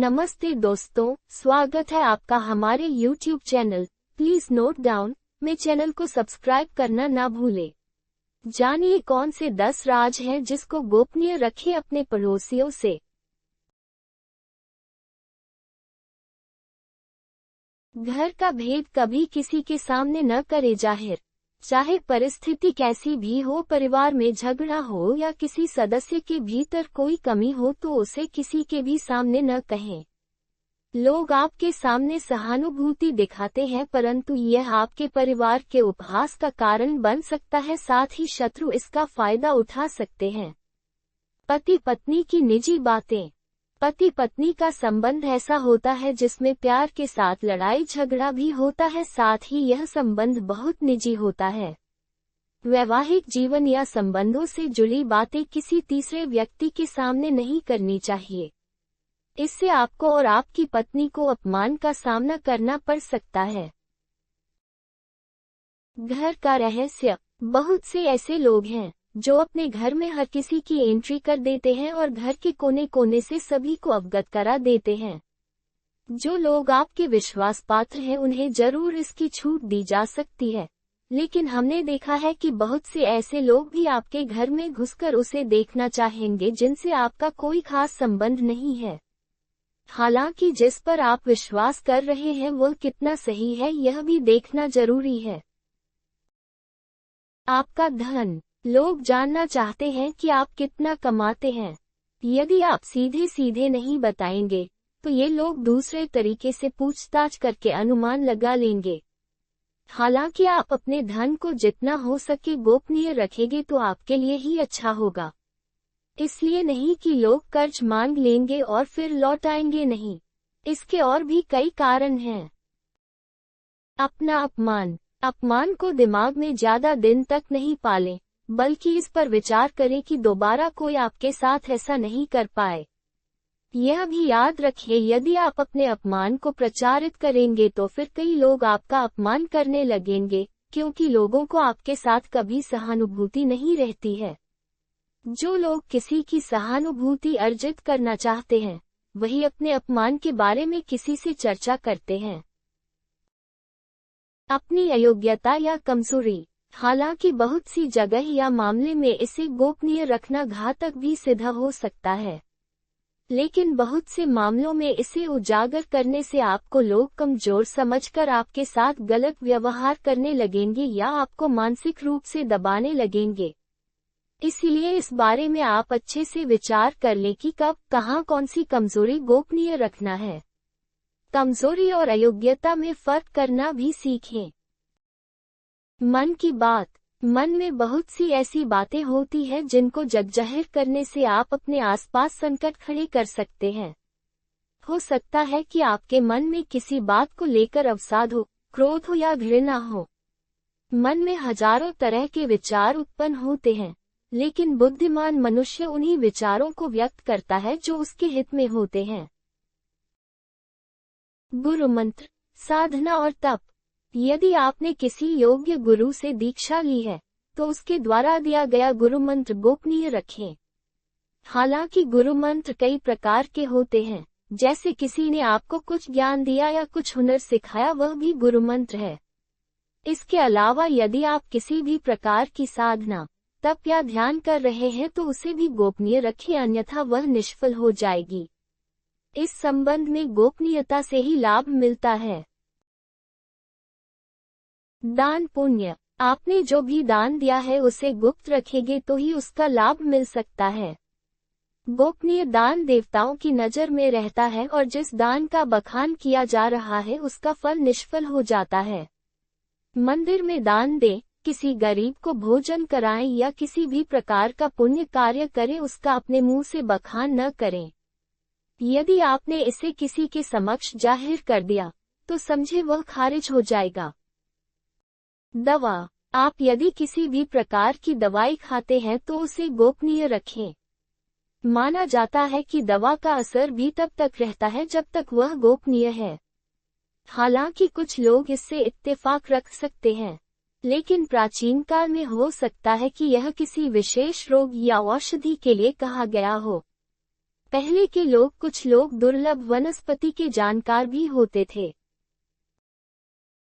नमस्ते दोस्तों, स्वागत है आपका हमारे YouTube channel. Please note down में चैनल को सब्सक्राइब करना ना भूले। जानिए कौन से 10 राज हैं जिसको गोपनीय रखें अपने पड़ोसियों से। घर का भेद कभी किसी के सामने न करे जाहिर। चाहे परिस्थिति कैसी भी हो, परिवार में झगड़ा हो या किसी सदस्य के भीतर कोई कमी हो, तो उसे किसी के भी सामने न कहें। लोग आपके सामने सहानुभूति दिखाते हैं, परंतु यह आपके परिवार के उपहास का कारण बन सकता है, साथ ही शत्रु इसका फायदा उठा सकते हैं। पति पत्नी की निजी बातें। पति पत्नी का संबंध ऐसा होता है जिसमें प्यार के साथ लड़ाई झगड़ा भी होता है, साथ ही यह संबंध बहुत निजी होता है। वैवाहिक जीवन या संबंधों से जुड़ी बातें किसी तीसरे व्यक्ति के सामने नहीं करनी चाहिए। इससे आपको और आपकी पत्नी को अपमान का सामना करना पड़ सकता है। घर का रहस्य। बहुत से ऐसे लोग हैं जो अपने घर में हर किसी की एंट्री कर देते हैं और घर के कोने कोने से सभी को अवगत करा देते हैं। जो लोग आपके विश्वास पात्र हैं उन्हें जरूर इसकी छूट दी जा सकती है, लेकिन हमने देखा है कि बहुत से ऐसे लोग भी आपके घर में घुसकर उसे देखना चाहेंगे जिनसे आपका कोई खास संबंध नहीं है। हालांकि जिस पर आप विश्वास कर रहे हैं वह कितना सही है यह भी देखना जरूरी है। आपका धन। लोग जानना चाहते हैं कि आप कितना कमाते हैं। यदि आप सीधे सीधे नहीं बताएंगे तो ये लोग दूसरे तरीके से पूछताछ करके अनुमान लगा लेंगे। हालांकि आप अपने धन को जितना हो सके गोपनीय रखेंगे तो आपके लिए ही अच्छा होगा। इसलिए नहीं कि लोग कर्ज मांग लेंगे और फिर लौटाएंगे नहीं। इसके और भी कई कारण हैं। अपना अपमान। अपमान को दिमाग में ज्यादा दिन तक नहीं पालें, बल्कि इस पर विचार करें कि दोबारा कोई आपके साथ ऐसा नहीं कर पाए। यह भी याद रखिए, यदि आप अपने अपमान को प्रचारित करेंगे तो फिर कई लोग आपका अपमान करने लगेंगे, क्योंकि लोगों को आपके साथ कभी सहानुभूति नहीं रहती है। जो लोग किसी की सहानुभूति अर्जित करना चाहते हैं वही अपने अपमान के बारे में किसी से चर्चा करते हैं। अपनी अयोग्यता या कमजोरी। हालांकि बहुत सी जगह या मामले में इसे गोपनीय रखना घातक भी सिद्ध हो सकता है, लेकिन बहुत से मामलों में इसे उजागर करने से आपको लोग कमजोर समझकर आपके साथ गलत व्यवहार करने लगेंगे या आपको मानसिक रूप से दबाने लगेंगे। इसलिए इस बारे में आप अच्छे से विचार कर लें कि कब कहाँ कौन सी कमजोरी गोपनीय रखना है। कमजोरी और अयोग्यता में फर्क करना भी सीखें। मन की बात। मन में बहुत सी ऐसी बातें होती हैं जिनको जगजाहिर करने से आप अपने आसपास संकट खड़े कर सकते हैं। हो सकता है कि आपके मन में किसी बात को लेकर अवसाद हो, क्रोध हो या घृणा हो। मन में हजारों तरह के विचार उत्पन्न होते हैं, लेकिन बुद्धिमान मनुष्य उन्हीं विचारों को व्यक्त करता है जो उसके हित में होते हैं। गुरु मंत्र, साधना और तप। यदि आपने किसी योग्य गुरु से दीक्षा ली है तो उसके द्वारा दिया गया गुरु मंत्र गोपनीय रखें। हालांकि गुरु मंत्र कई प्रकार के होते हैं, जैसे किसी ने आपको कुछ ज्ञान दिया या कुछ हुनर सिखाया, वह भी गुरु मंत्र है। इसके अलावा यदि आप किसी भी प्रकार की साधना, तप या ध्यान कर रहे हैं तो उसे भी गोपनीय रखें, अन्यथा वह निष्फल हो जाएगी। इस संबंध में गोपनीयता से ही लाभ मिलता है। दान पुण्य। आपने जो भी दान दिया है उसे गुप्त रखेंगे तो ही उसका लाभ मिल सकता है। गोपनीय दान देवताओं की नजर में रहता है और जिस दान का बखान किया जा रहा है उसका फल निष्फल हो जाता है। मंदिर में दान दें, किसी गरीब को भोजन कराएं या किसी भी प्रकार का पुण्य कार्य करें, उसका अपने मुंह से बखान न करें। यदि आपने इसे किसी के समक्ष जाहिर कर दिया तो समझे वह खारिज हो जाएगा। दवा। आप यदि किसी भी प्रकार की दवाई खाते हैं तो उसे गोपनीय रखें। माना जाता है कि दवा का असर भी तब तक रहता है जब तक वह गोपनीय है। हालांकि कुछ लोग इससे इत्तेफाक रख सकते हैं, लेकिन प्राचीन काल में हो सकता है कि यह किसी विशेष रोग या औषधि के लिए कहा गया हो। पहले के लोग कुछ लोग दुर्लभ वनस्पति के जानकार भी होते थे।